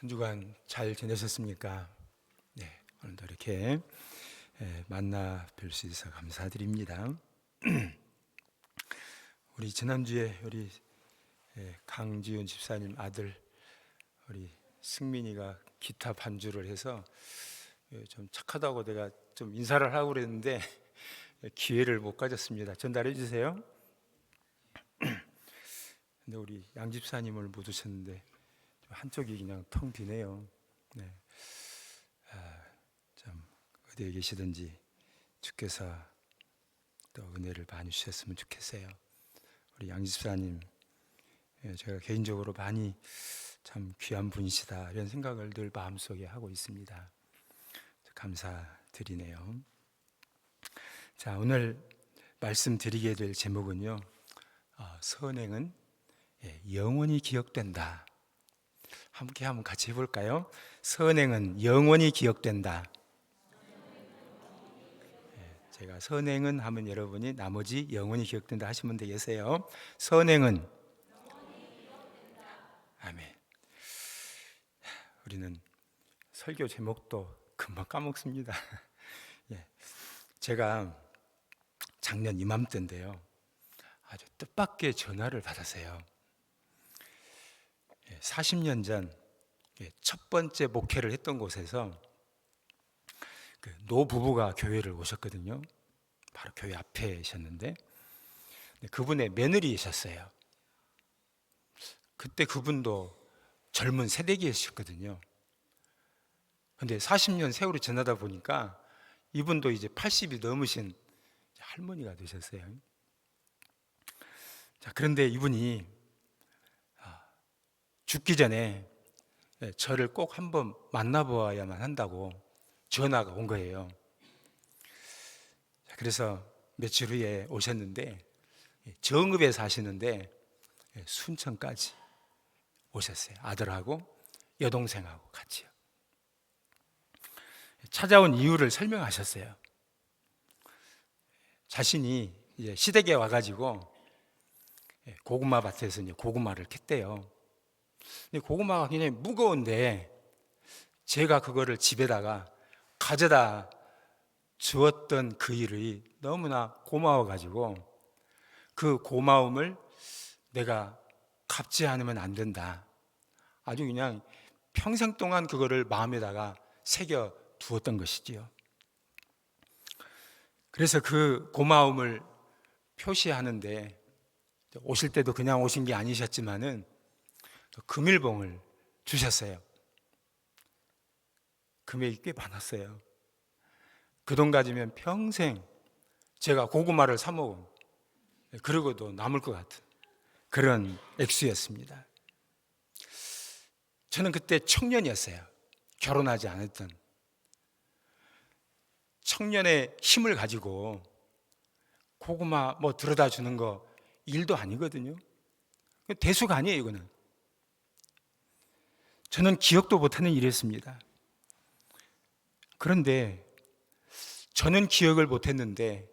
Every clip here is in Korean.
한 주간 잘 지내셨습니까? 네, 오늘도 이렇게 만나 뵐 수 있어서 감사드립니다. 우리 지난주에 우리 강지훈 집사님 아들 우리 승민이가 기타 반주를 해서 좀 착하다고 내가 좀 인사를 하고 그랬는데 기회를 못 가졌습니다. 전달해 주세요. 근데 우리 양 집사님을 못 오셨는데 한쪽이 그냥 텅 비네요. 네. 참 어디에 계시든지 주께서 또 은혜를 많이 주셨으면 좋겠어요. 우리 양 집사님 제가 개인적으로 많이 참 귀한 분이시다 이런 생각을 늘 마음속에 하고 있습니다. 감사드리네요. 자, 오늘 말씀드리게 될 제목은요, 선행은 영원히 기억된다. 함께 한번 같이 해볼까요? 선행은 영원히 기억된다. 제가 선행은 하면 여러분이 나머지 영원히 기억된다 하시면 되겠어요. 선행은 아멘. 우리는 설교 제목도 금방 까먹습니다. 제가 작년 이맘때인데요, 아주 뜻밖의 전화를 받았어요. 40년 전 첫 번째 목회를 했던 곳에서 노 부부가 교회를 오셨거든요. 바로 교회 앞에 계셨는데 그분의 며느리이셨어요. 그때 그분도 젊은 새내기셨거든요. 근데 40년 세월이 지나다 보니까 이분도 이제 80이 넘으신 할머니가 되셨어요. 자, 그런데 이분이 죽기 전에 저를 꼭 한번 만나보아야만 한다고 전화가 온 거예요. 그래서 며칠 후에 오셨는데 정읍에 사시는데 순천까지 오셨어요. 아들하고 여동생하고 같이요. 찾아온 이유를 설명하셨어요. 자신이 이제 시댁에 와가지고 고구마 밭에서 이제 고구마를 캤대요. 근데 고구마가 굉장히 무거운데 제가 그거를 집에다가 가져다 주었던 그 일이 너무나 고마워가지고 그 고마움을 내가 갚지 않으면 안 된다. 아주 그냥 평생 동안 그거를 마음에다가 새겨 두었던 것이지요. 그래서 그 고마움을 표시하는데 오실 때도 그냥 오신 게 아니셨지만은 금일봉을 주셨어요. 금액이 꽤 많았어요. 그 돈 가지면 평생 제가 고구마를 사 먹어 그러고도 남을 것 같은 그런 액수였습니다. 저는 그때 청년이었어요. 결혼하지 않았던 청년의 힘을 가지고 고구마 뭐 들여다 주는 거 일도 아니거든요. 대수가 아니에요, 이거는. 저는 기억도 못하는 일이었습니다. 그런데 저는 기억을 못했는데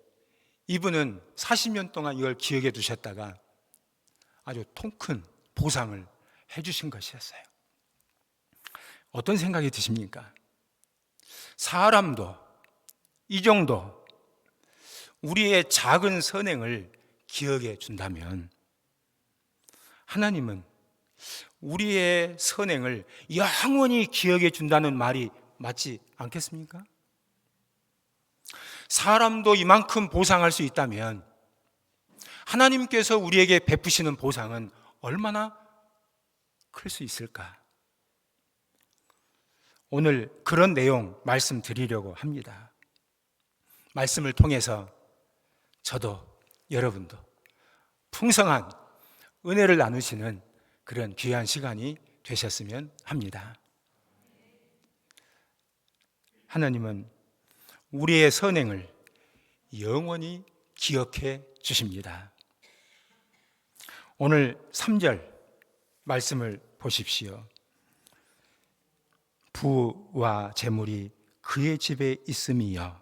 이분은 40년 동안 이걸 기억해 두셨다가 아주 통큰 보상을 해주신 것이었어요. 어떤 생각이 드십니까? 사람도 이 정도 우리의 작은 선행을 기억해 준다면 하나님은 우리의 선행을 영원히 기억해 준다는 말이 맞지 않겠습니까? 사람도 이만큼 보상할 수 있다면 하나님께서 우리에게 베푸시는 보상은 얼마나 클 수 있을까? 오늘 그런 내용 말씀드리려고 합니다. 말씀을 통해서 저도 여러분도 풍성한 은혜를 나누시는 그런 귀한 시간이 되셨으면 합니다. 하나님은 우리의 선행을 영원히 기억해 주십니다. 오늘 3절 말씀을 보십시오. 부와 재물이 그의 집에 있음이여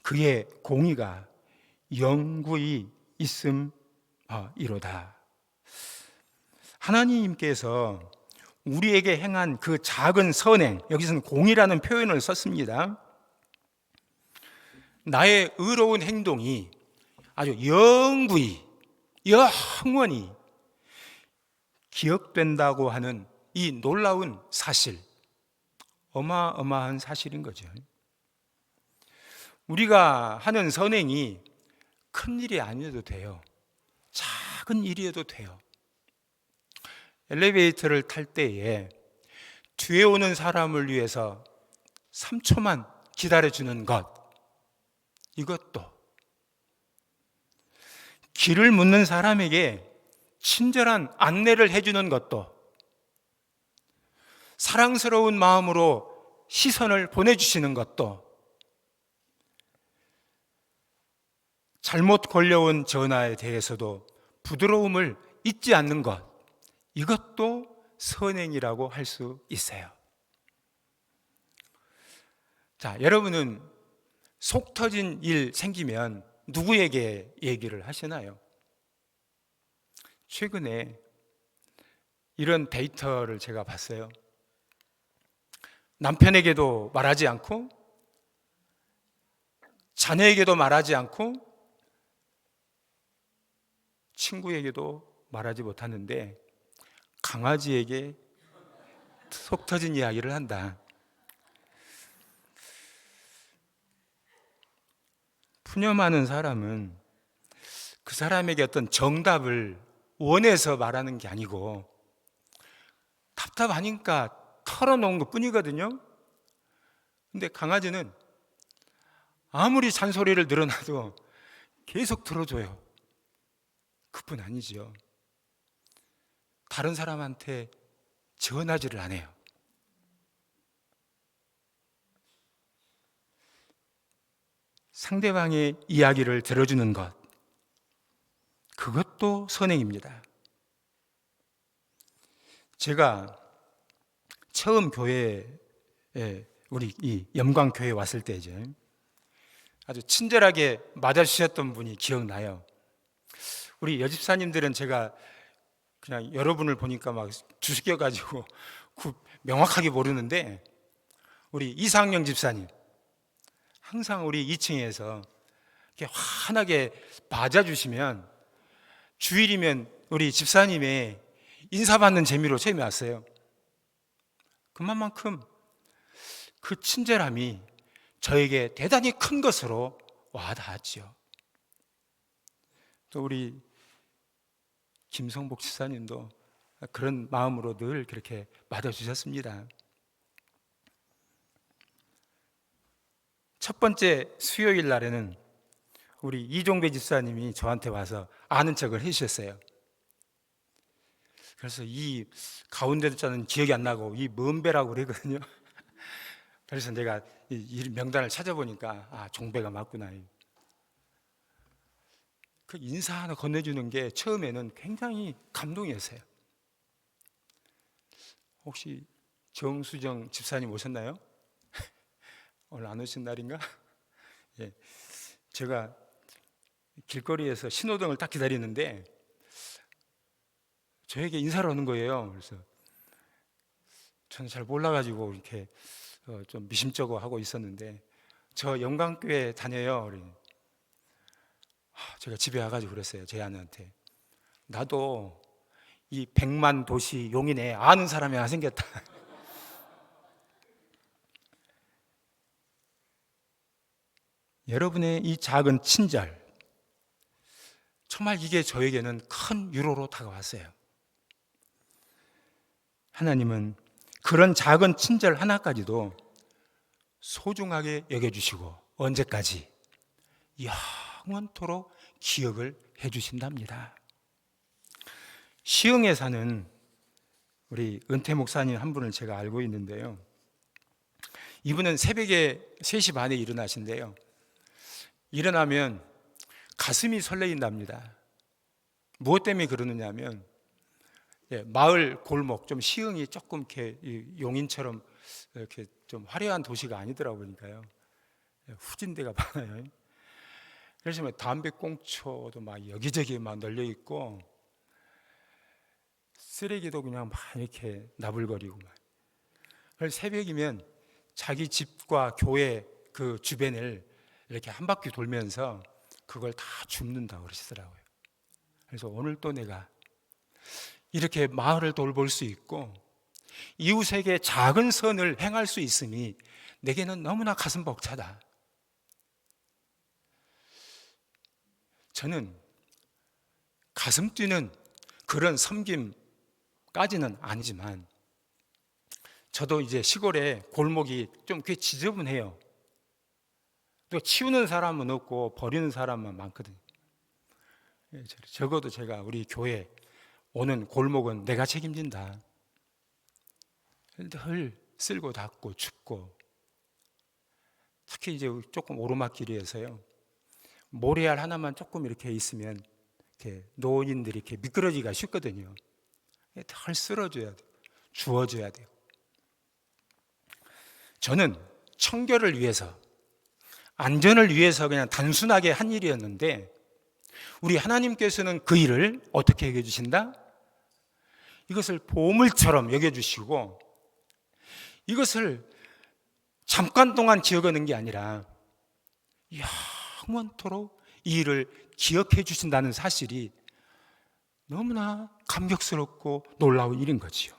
그의 공의가 영구히 있음이로다. 하나님께서 우리에게 행한 그 작은 선행, 여기서는 공이라는 표현을 썼습니다. 나의 의로운 행동이 아주 영구히, 영원히 기억된다고 하는 이 놀라운 사실, 어마어마한 사실인 거죠. 우리가 하는 선행이 큰 일이 아니어도 돼요. 작은 일이어도 돼요. 엘리베이터를 탈 때에 뒤에 오는 사람을 위해서 3초만 기다려주는 것, 이것도 길을 묻는 사람에게 친절한 안내를 해주는 것도 사랑스러운 마음으로 시선을 보내주시는 것도 잘못 걸려온 전화에 대해서도 부드러움을 잊지 않는 것, 이것도 선행이라고 할 수 있어요. 자, 여러분은 속 터진 일 생기면 누구에게 얘기를 하시나요? 최근에 이런 데이터를 제가 봤어요. 남편에게도 말하지 않고, 자녀에게도 말하지 않고, 친구에게도 말하지 못하는데 강아지에게 속 터진 이야기를 한다. 푸념하는 사람은 그 사람에게 어떤 정답을 원해서 말하는 게 아니고 답답하니까 털어놓은 것 뿐이거든요. 근데 강아지는 아무리 잔소리를 늘어놔도 계속 들어줘요. 그뿐 아니지요. 다른 사람한테 전하지를 않아요. 상대방의 이야기를 들어주는 것, 그것도 선행입니다. 제가 처음 교회에, 우리 이 염광교회에 왔을 때 이제 아주 친절하게 맞아주셨던 분이 기억나요. 우리 여집사님들은 제가 그냥 여러분을 보니까 막 주식겨가지고 명확하게 모르는데, 우리 이상영 집사님 항상 우리 2층에서 이렇게 환하게 맞아주시면 주일이면 우리 집사님의 인사받는 재미로 처음에 왔어요. 그만큼 그 친절함이 저에게 대단히 큰 것으로 와닿았지요. 또 우리 김성복 집사님도 그런 마음으로 늘 그렇게 맞아주셨습니다. 첫 번째 수요일 날에는 우리 이종배 집사님이 저한테 와서 아는 척을 해주셨어요. 그래서 이 가운데 자는 기억이 안 나고 이 먼 배라고 그러거든요. 그래서 내가 이 명단을 찾아보니까 종배가 맞구나. 그 인사 하나 건네주는 게 처음에는 굉장히 감동이었어요. 혹시 정수정 집사님 오셨나요? 오늘 안 오신 날인가? 예, 제가 길거리에서 신호등을 딱 기다리는데 저에게 인사를 하는 거예요. 그래서 저는 잘 몰라가지고 이렇게 좀 미심쩍어 하고 있었는데, 저 영광교회 다녀요. 제가 집에 와가지고 그랬어요. 제 아내한테. 나도 이 100만 도시 용인에 아는 사람이 하나 생겼다. 여러분의 이 작은 친절, 정말 이게 저에게는 큰 위로로 다가왔어요. 하나님은 그런 작은 친절 하나까지도 소중하게 여겨주시고 언제까지? 영원토록 기억을 해주신답니다. 시흥에 사는 우리 은퇴 목사님 한 분을 제가 알고 있는데요. 이분은 새벽에 3시 반에 일어나신대요. 일어나면 가슴이 설레인답니다. 무엇 때문에 그러느냐 하면, 마을 골목, 좀 시흥이 조금 이렇게 용인처럼 이렇게 좀 화려한 도시가 아니더라고요. 그러니까요. 후진 데가 많아요. 그래서 담배꽁초도 막 여기저기 막 널려 있고, 쓰레기도 그냥 막 이렇게 나불거리고 막. 그래서 새벽이면 자기 집과 교회 그 주변을 이렇게 한 바퀴 돌면서 그걸 다 줍는다고 그러시더라고요. 그래서 오늘 또 내가 이렇게 마을을 돌볼 수 있고 이웃에게 작은 선을 행할 수 있음이 내게는 너무나 가슴 벅차다. 저는 가슴 뛰는 그런 섬김까지는 아니지만 저도 이제 시골에 골목이 좀 꽤 지저분해요. 또 치우는 사람은 없고 버리는 사람만 많거든요. 적어도 제가 우리 교회 오는 골목은 내가 책임진다. 늘 쓸고 닦고 춥고, 특히 이제 조금 오르막길이어서요, 모래알 하나만 조금 이렇게 있으면 이렇게 노인들이 이렇게 미끄러지기가 쉽거든요. 덜 쓸어줘야 돼요. 주워줘야 돼요. 저는 청결을 위해서, 안전을 위해서 그냥 단순하게 한 일이었는데 우리 하나님께서는 그 일을 어떻게 여겨주신다? 이것을 보물처럼 여겨주시고 이것을 잠깐 동안 기억하는 게 아니라 영원토록 이 일을 기억해 주신다는 사실이 너무나 감격스럽고 놀라운 일인 거지요.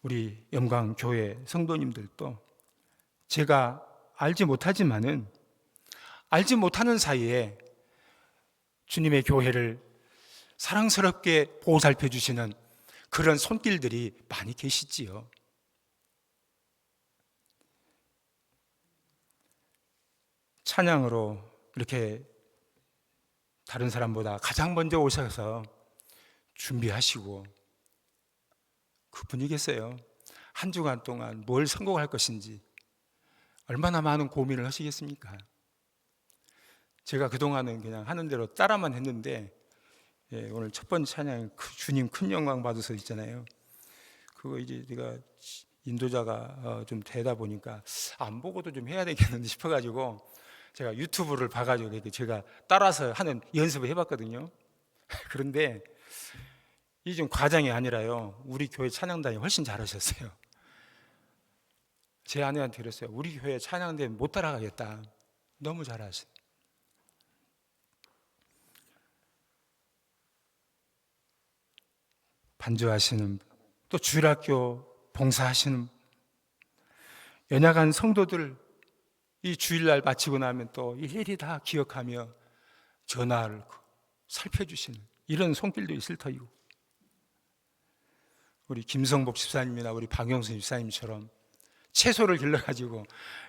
우리 영광교회 성도님들도 제가 알지 못하지만은 알지 못하는 사이에 주님의 교회를 사랑스럽게 보살펴 주시는 그런 손길들이 많이 계시지요. 찬양으로 이렇게 다른 사람보다 가장 먼저 오셔서 준비하시고 그분이겠어요. 한 주간 동안 뭘 선곡할 것인지 얼마나 많은 고민을 하시겠습니까? 제가 그동안은 그냥 하는 대로 따라만 했는데 오늘 첫 번째 찬양 주님 큰 영광 받으서 있잖아요. 그거 이제 제가 인도자가 좀 되다 보니까 안 보고도 좀 해야 되겠는데 싶어가지고 제가 유튜브를 봐가지고 제가 따라서 하는 연습을 해봤거든요. 그런데 이 좀 과장이 아니라요, 우리 교회 찬양단이 훨씬 잘하셨어요. 제 아내한테 그랬어요. 우리 교회 찬양단 못 따라가겠다. 너무 잘하셔. 반주하시는, 또 주일학교 봉사하시는 연약한 성도들 이 주일날 마치고 나면 또 일일이 다 기억하며 전화를 살펴주시는 이런 손길도 있을 터이고, 우리 김성복 집사님이나 우리 박영수 집사님처럼 채소를 길러가지고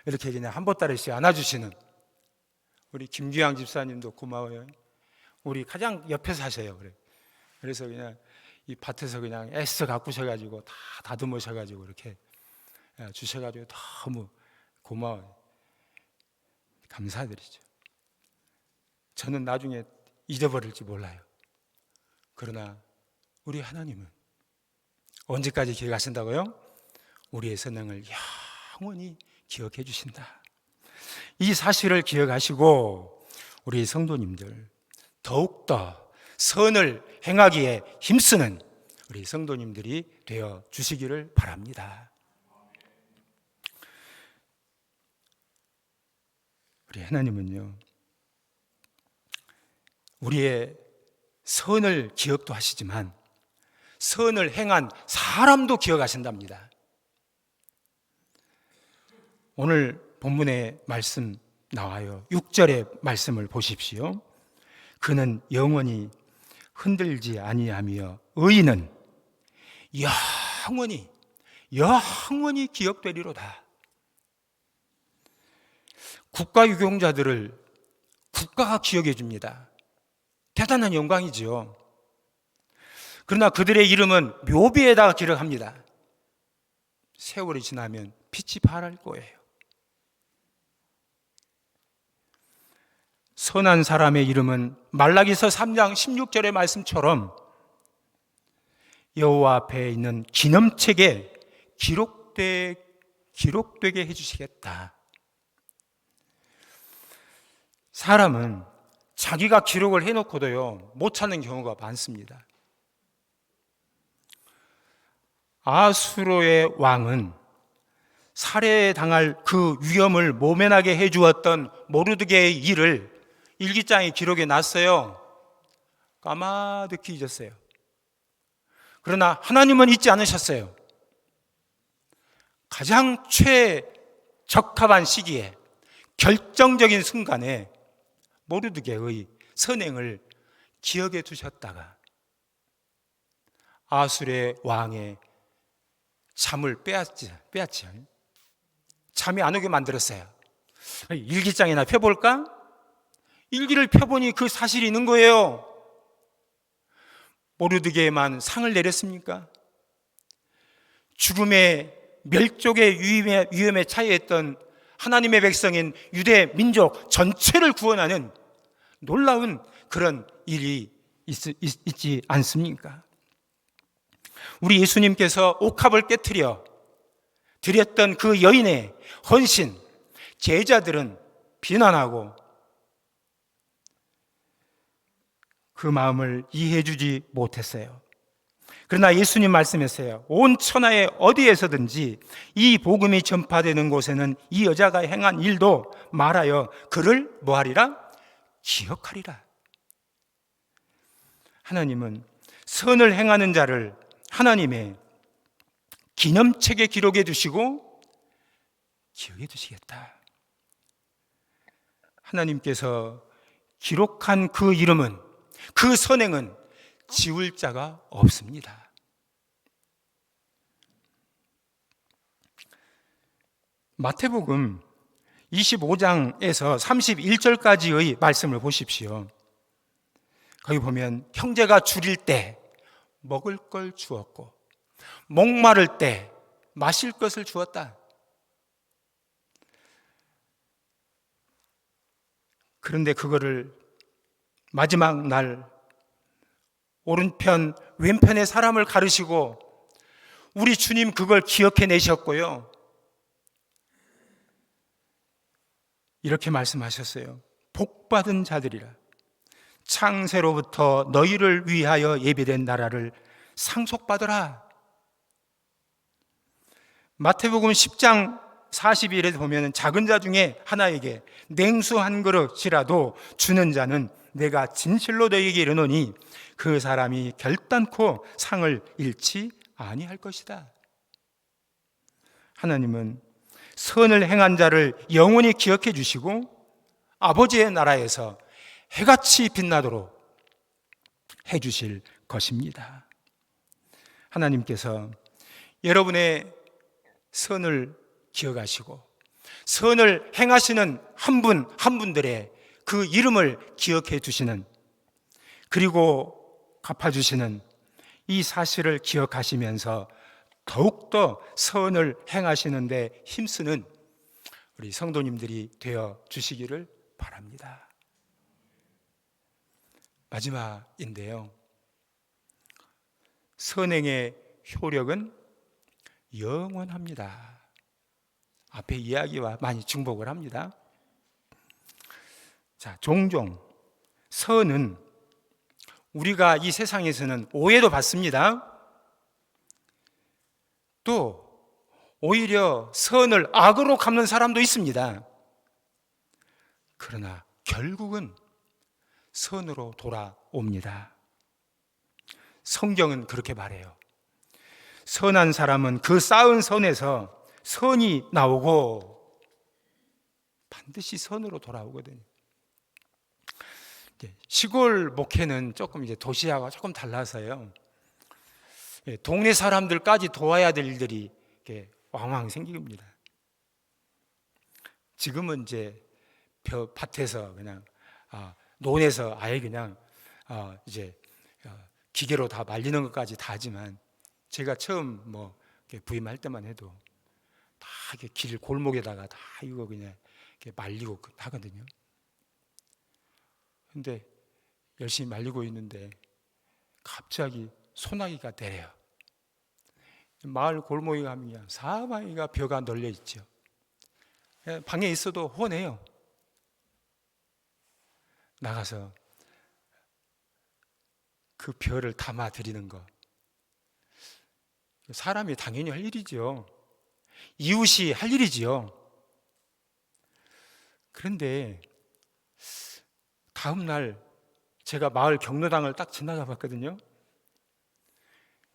이렇게 그냥 한 보따리씩 안아주시는 우리 김규양 집사님도 고마워요. 우리 가장 옆에 사세요. 그래서 그냥 이 밭에서 그냥 애써 가꾸셔가지고 다 다듬으셔가지고 이렇게 주셔가지고 너무 고마워요. 감사드리죠. 저는 나중에 잊어버릴지 몰라요. 그러나 우리 하나님은 언제까지 기억하신다고요? 우리의 선행을 영원히 기억해 주신다. 이 사실을 기억하시고 우리 성도님들 더욱더 선을 행하기에 힘쓰는 우리 성도님들이 되어 주시기를 바랍니다. 우리 하나님은요, 우리의 선을 기억도 하시지만 선을 행한 사람도 기억하신답니다. 오늘 본문의 말씀 나와요. 6절의 말씀을 보십시오. 그는 영원히 흔들지 아니하며 의인은 영원히 기억되리로다. 국가 유공자들을 국가가 기억해 줍니다. 대단한 영광이지요. 그러나 그들의 이름은 묘비에다가 기록합니다. 세월이 지나면 빛이 발할 거예요. 선한 사람의 이름은 말라기서 3장 16절의 말씀처럼 여호와 앞에 있는 기념책에 기록되게 해주시겠다. 사람은 자기가 기록을 해놓고도요 못 찾는 경우가 많습니다. 아수르의 왕은 살해당할 그 위험을 모면하게 해주었던 모르드게의 일을 일기장에 기록해 놨어요. 까마득히 잊었어요. 그러나 하나님은 잊지 않으셨어요. 가장 최적합한 시기에 결정적인 순간에 모르드게의 선행을 기억해 두셨다가 아수르의 왕의 잠을 빼앗지요. 잠이 안 오게 만들었어요. 일기장이나 펴볼까? 일기를 펴보니 그 사실이 있는 거예요. 모르드게에만 상을 내렸습니까? 죽음의 멸족의 위험에 처해있던 하나님의 백성인 유대 민족 전체를 구원하는 놀라운 그런 일이 있지 않습니까? 우리 예수님께서 옥합을 깨트려 드렸던 그 여인의 헌신, 제자들은 비난하고 그 마음을 이해해 주지 못했어요. 그러나 예수님 말씀했어요. 온 천하의 어디에서든지 이 복음이 전파되는 곳에는 이 여자가 행한 일도 말하여 그를 뭐하리라? 기억하리라. 하나님은 선을 행하는 자를 하나님의 기념책에 기록해 두시고 기억해 두시겠다. 하나님께서 기록한 그 이름은, 그 선행은 지울 자가 없습니다. 마태복음 25장에서 31절까지의 말씀을 보십시오. 거기 보면 형제가 줄일 때 먹을 걸 주었고 목마를 때 마실 것을 주었다. 그런데 그거를 마지막 날 오른편 왼편의 사람을 가르시고 우리 주님 그걸 기억해 내셨고요. 이렇게 말씀하셨어요. 복받은 자들이라 창세로부터 너희를 위하여 예비된 나라를 상속받으라. 마태복음 10장 42절에 보면 작은 자 중에 하나에게 냉수 한 그릇이라도 주는 자는 내가 진실로 너희에게 이르노니 그 사람이 결단코 상을 잃지 아니할 것이다. 하나님은 선을 행한 자를 영원히 기억해 주시고 아버지의 나라에서 해같이 빛나도록 해 주실 것입니다. 하나님께서 여러분의 선을 기억하시고 선을 행하시는 한 분 한 분들의 그 이름을 기억해 주시는, 그리고 갚아주시는 이 사실을 기억하시면서 더욱더 선을 행하시는데 힘쓰는 우리 성도님들이 되어 주시기를 바랍니다. 마지막인데요, 선행의 효력은 영원합니다. 앞에 이야기와 많이 중복을 합니다. 자, 종종 선은 우리가 이 세상에서는 오해도 받습니다. 또 오히려 선을 악으로 갚는 사람도 있습니다. 그러나 결국은 선으로 돌아옵니다. 성경은 그렇게 말해요. 선한 사람은 그 쌓은 선에서 선이 나오고 반드시 선으로 돌아오거든요. 시골 목회는 조금 이제 도시하고 조금 달라서요. 동네 사람들까지 도와야 될 일들이 이렇게 왕왕 생깁니다. 지금은 이제 밭에서 그냥 논에서 아예 그냥 이제 기계로 다 말리는 것까지 다 하지만 제가 처음 뭐 부임할 때만 해도 다 이렇게 길 골목에다가 다 이거 그냥 이렇게 말리고 하거든요. 근데 열심히 말리고 있는데 갑자기 소나기가 내려요. 마을 골목에 가면 사방이가 벼가 널려 있죠. 방에 있어도 혼해요. 나가서 그 별을 담아 드리는 거, 사람이 당연히 할 일이죠. 이웃이 할 일이지요. 그런데 다음 날 제가 마을 경로당을 딱 지나가 봤거든요.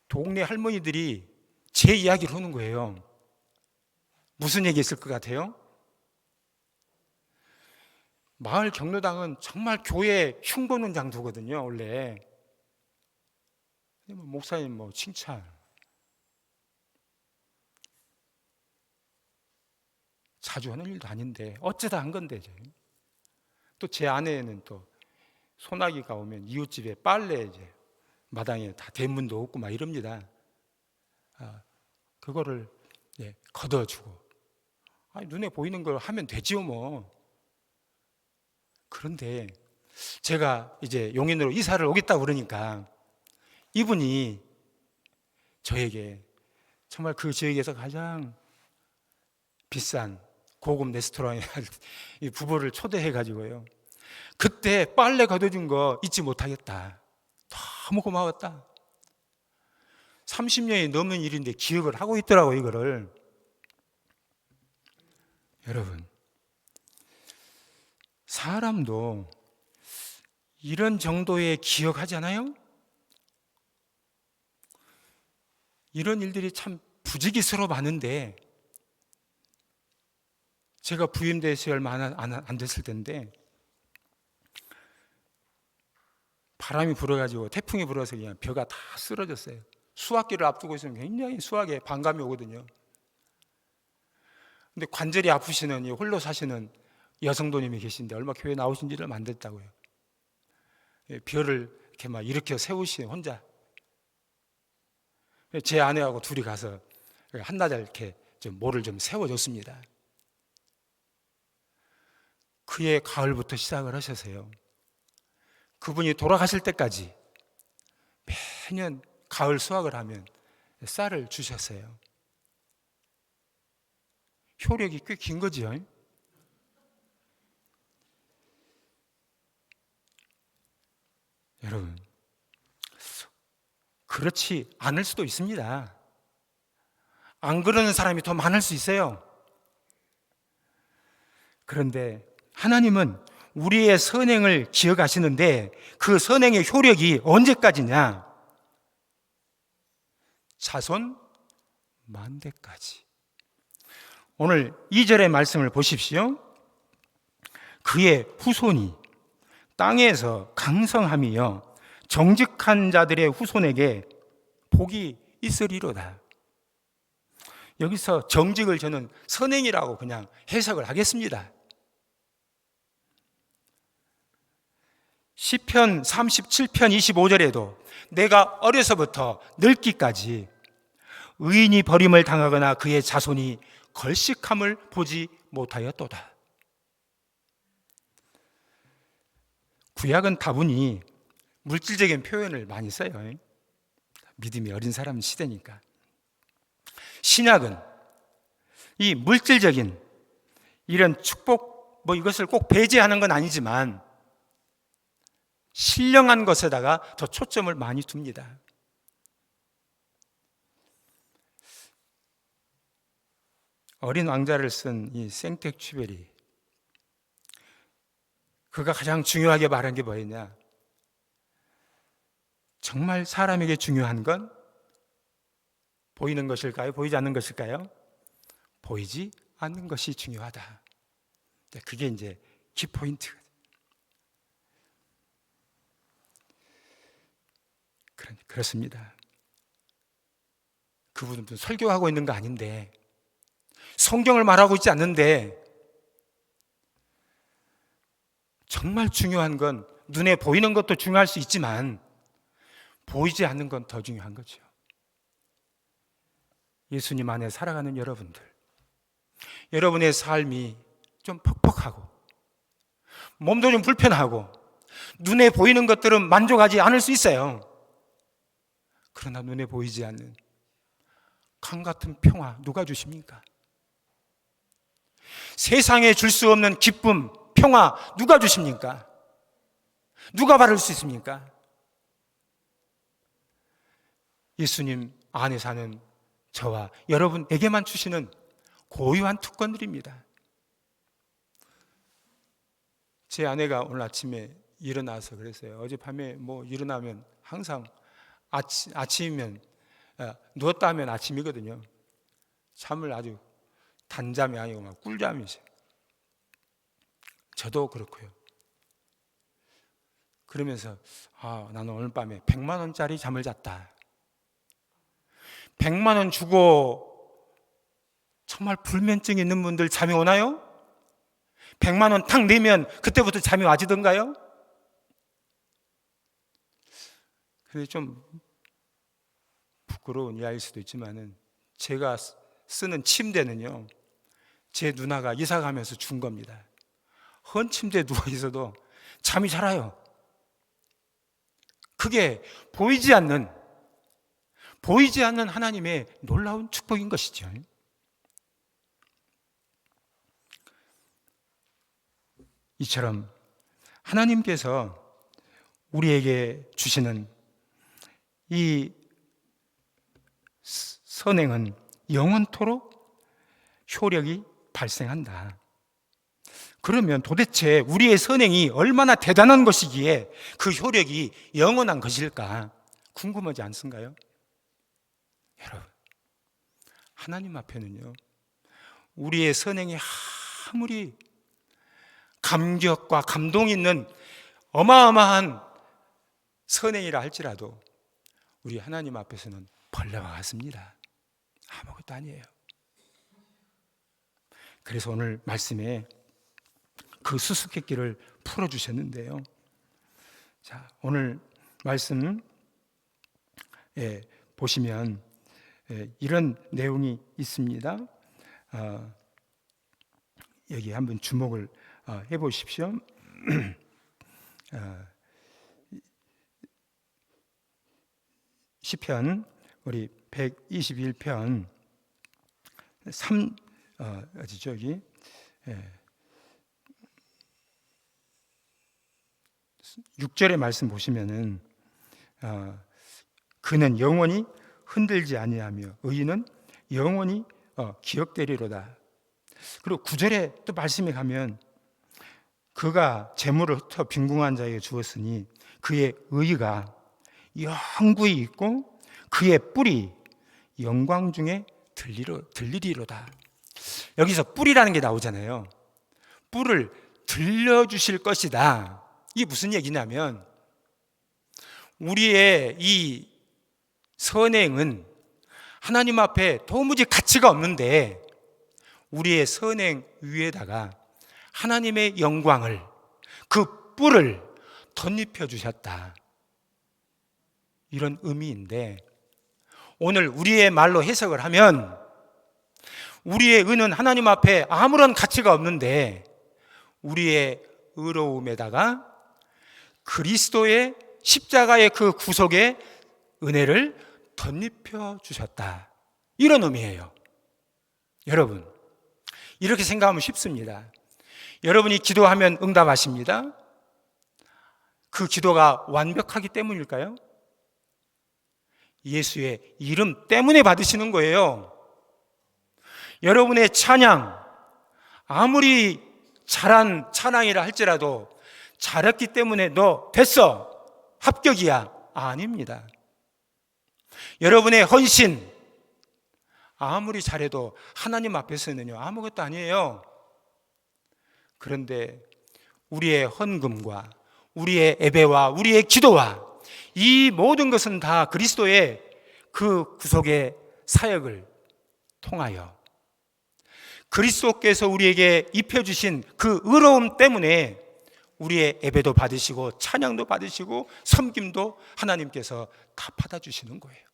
동네 할머니들이 제 이야기를 하는 거예요. 무슨 얘기 했을 것 같아요? 마을 경로당은 정말 교회 흉보는 장소거든요, 원래. 목사님 칭찬. 자주 하는 일도 아닌데 어쩌다 한 건데. 또 제 아내는 또 소나기가 오면 이웃집에 빨래 이제 마당에 다 대문도 없고 막 이럽니다. 그거를 걷어주고, 눈에 보이는 걸 하면 되지요 뭐. 그런데 제가 이제 용인으로 이사를 오겠다고 그러니까 이분이 저에게 정말 그 지역에서 가장 비싼 고급 레스토랑에 이 부부를 초대해가지고요, 그때 빨래 걷어준 거 잊지 못하겠다, 너무 고마웠다. 30년이 넘는 일인데 기억을 하고 있더라고 이거를. 여러분, 사람도 이런 정도의 기억하잖아요. 이런 일들이 참 부지기스러워 많은데, 제가 부임돼서 얼마 안 됐을 텐데 바람이 불어가지고 태풍이 불어서 그냥 벼가 다 쓰러졌어요. 수확기를 앞두고 있으면 굉장히 수확에 반감이 오거든요. 근데 관절이 아프시는 홀로 사시는 여성도님이 계신데 얼마 교회 나오신 지를 안 됐다고요. 벼를 이렇게 막 일으켜 세우시는 혼자. 제 아내하고 둘이 가서 한나절 이렇게 좀 모를 좀 세워줬습니다. 그해 가을부터 시작을 하셔서요, 그분이 돌아가실 때까지 매년 가을 수확을 하면 쌀을 주셨어요. 효력이 꽤 긴 거죠. 여러분, 그렇지 않을 수도 있습니다. 안 그러는 사람이 더 많을 수 있어요. 그런데 하나님은 우리의 선행을 기억하시는데 그 선행의 효력이 언제까지냐? 자손 만대까지. 오늘 2절의 말씀을 보십시오. 그의 후손이 땅에서 강성함이여 정직한 자들의 후손에게 복이 있으리로다. 여기서 정직을 저는 선행이라고 그냥 해석을 하겠습니다. 시편 37편 25절에도 내가 어려서부터 늙기까지 의인이 버림을 당하거나 그의 자손이 걸식함을 보지 못하였도다. 구약은 다분히 물질적인 표현을 많이 써요. 믿음이 어린 사람 시대니까. 신약은 이 물질적인 이런 축복 이것을 꼭 배제하는 건 아니지만 신령한 것에다가 더 초점을 많이 둡니다. 어린 왕자를 쓴 이 생텍쥐베리, 그가 가장 중요하게 말한 게 뭐였냐? 정말 사람에게 중요한 건 보이는 것일까요? 보이지 않는 것일까요? 보이지 않는 것이 중요하다. 그게 이제 키포인트거든요. 그렇습니다. 그분은 설교하고 있는 거 아닌데, 성경을 말하고 있지 않는데, 정말 중요한 건 눈에 보이는 것도 중요할 수 있지만 보이지 않는 건 더 중요한 거죠. 예수님 안에 살아가는 여러분들, 여러분의 삶이 좀 퍽퍽하고 몸도 좀 불편하고 눈에 보이는 것들은 만족하지 않을 수 있어요. 그러나 눈에 보이지 않는 강 같은 평화 누가 주십니까? 세상에 줄 수 없는 기쁨, 평화 누가 주십니까? 누가 바를 수 있습니까? 예수님 안에 사는 저와 여러분에게만 주시는 고유한 특권들입니다. 제 아내가 오늘 아침에 일어나서 그랬어요. 어젯밤에 일어나면 항상 아침이면 누웠다 하면 아침이거든요. 잠을 아주 단잠이 아니고 막 꿀잠이죠. 저도 그렇고요. 그러면서 나는 오늘 밤에 100만 원짜리 잠을 잤다. 100만 원 주고 정말 불면증 있는 분들 잠이 오나요? 100만 원 탁 내면 그때부터 잠이 와지던가요? 근데 좀 부끄러운 이야기일 수도 있지만은 제가 쓰는 침대는요, 제 누나가 이사 가면서 준 겁니다. 헌 침대에 누워 있어도 잠이 잘 와요. 그게 보이지 않는 하나님의 놀라운 축복인 것이죠. 이처럼 하나님께서 우리에게 주시는 이 선행은 영원토록 효력이 발생한다. 그러면 도대체 우리의 선행이 얼마나 대단한 것이기에 그 효력이 영원한 것일까 궁금하지 않습니까요? 여러분, 하나님 앞에는요, 우리의 선행이 아무리 감격과 감동이 있는 어마어마한 선행이라 할지라도 우리 하나님 앞에서는 벌레와 같습니다. 아무것도 아니에요. 그래서 오늘 말씀에 그 수수께끼를 풀어주셨는데요. 자, 오늘 말씀 보시면 이런 내용이 있습니다. 여기 한번 주목을 해보십시오. 시편 우리 121편 어디죠 여기? 6절의 말씀 보시면은 그는 영원히 흔들지 아니하며 의인은 영원히 기억되리로다. 그리고 9절에 또 말씀에 가면 그가 재물을 흩어 빈궁한 자에게 주었으니 그의 의가 영구히 있고 그의 뿔이 영광 중에 들리리로다. 여기서 뿔이라는 게 나오잖아요. 뿔을 들려주실 것이다. 이게 무슨 얘기냐면 우리의 이 선행은 하나님 앞에 도무지 가치가 없는데 우리의 선행 위에다가 하나님의 영광을, 그 뿔을 덧입혀 주셨다. 이런 의미인데 오늘 우리의 말로 해석을 하면 우리의 의는 하나님 앞에 아무런 가치가 없는데 우리의 의로움에다가 그리스도의 십자가의 그 구속의 은혜를 덧입혀 주셨다. 이런 의미예요. 여러분, 이렇게 생각하면 쉽습니다. 여러분이 기도하면 응답하십니다. 그 기도가 완벽하기 때문일까요? 예수의 이름 때문에 받으시는 거예요. 여러분의 찬양, 아무리 잘한 찬양이라 할지라도 잘했기 때문에 너 됐어, 합격이야. 아닙니다. 여러분의 헌신, 아무리 잘해도 하나님 앞에서는요 아무것도 아니에요. 그런데 우리의 헌금과 우리의 예배와 우리의 기도와 이 모든 것은 다 그리스도의 그 구속의 사역을 통하여 그리스도께서 우리에게 입혀주신 그 의로움 때문에 우리의 예배도 받으시고 찬양도 받으시고 섬김도 하나님께서 다 받아주시는 거예요.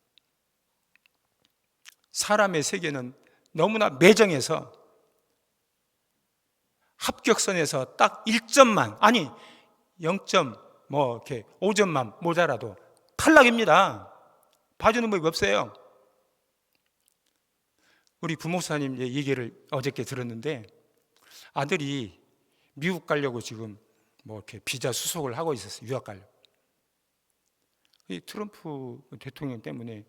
사람의 세계는 너무나 매정해서 합격선에서 딱 1점만, 아니 0점 이렇게 5점만 모자라도 탈락입니다. 봐주는 법이 없어요. 우리 부목사님 얘기를 어저께 들었는데 아들이 미국 가려고 지금 뭐 이렇게 비자 수속을 하고 있었어요. 유학 가려고. 이 트럼프 대통령 때문에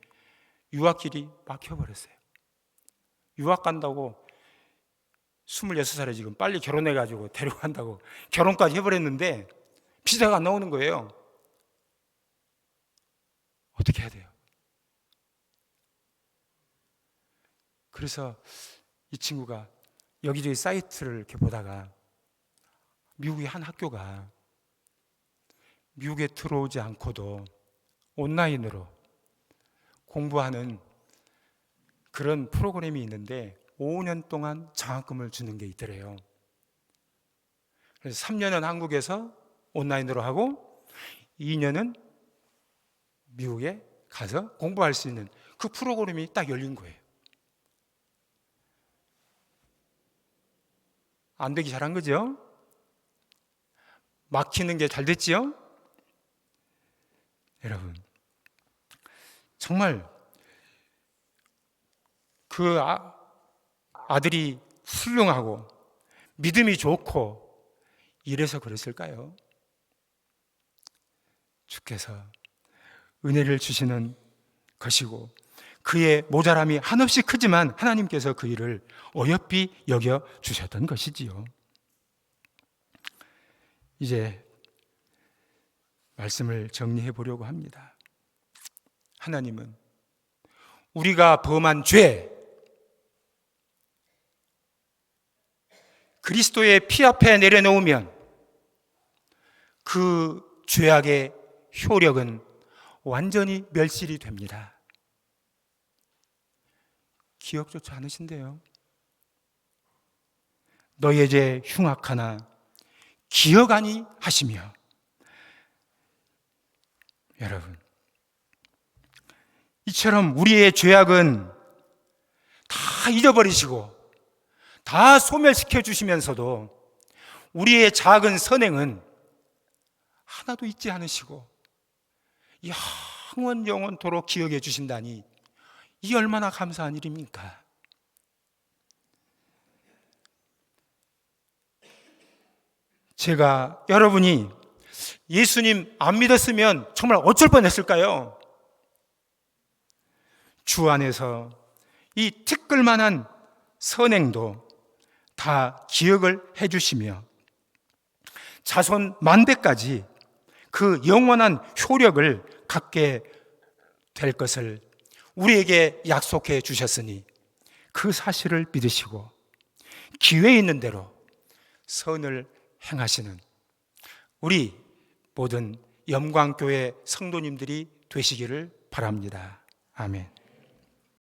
유학길이 막혀버렸어요. 유학 간다고 26살에 지금 빨리 결혼해가지고 데려간다고 결혼까지 해버렸는데 비자가 안 나오는 거예요. 어떻게 해야 돼요? 그래서 이 친구가 여기저기 사이트를 이렇게 보다가 미국의 한 학교가 미국에 들어오지 않고도 온라인으로 공부하는 그런 프로그램이 있는데 5년 동안 장학금을 주는 게 있더래요. 그래서 3년은 한국에서 온라인으로 하고 2년은 미국에 가서 공부할 수 있는 그 프로그램이 딱 열린 거예요. 안 되기 잘한 거죠? 막히는 게 잘 됐지요? 여러분, 정말 그 아들이 훌륭하고 믿음이 좋고 이래서 그랬을까요? 주께서 은혜를 주시는 것이고 그의 모자람이 한없이 크지만 하나님께서 그 일을 어여삐 여겨 주셨던 것이지요. 이제 말씀을 정리해 보려고 합니다. 하나님은 우리가 범한 죄, 그리스도의 피 앞에 내려놓으면 그 죄악의 효력은 완전히 멸실이 됩니다. 기억조차 않으신대요. 너의 죄 흉악하나 기억 아니 하시며. 여러분, 이처럼 우리의 죄악은 다 잊어버리시고 다 소멸시켜 주시면서도 우리의 작은 선행은 하나도 잊지 않으시고 영원토록 기억해 주신다니 이 얼마나 감사한 일입니까? 제가 여러분이 예수님 안 믿었으면 정말 어쩔 뻔했을까요? 주 안에서 이 티끌만한 선행도 다 기억을 해주시며 자손 만대까지 그 영원한 효력을 갖게 될 것을 우리에게 약속해 주셨으니 그 사실을 믿으시고 기회 있는 대로 선을 행하시는 우리 모든 영광교회 성도님들이 되시기를 바랍니다. 아멘.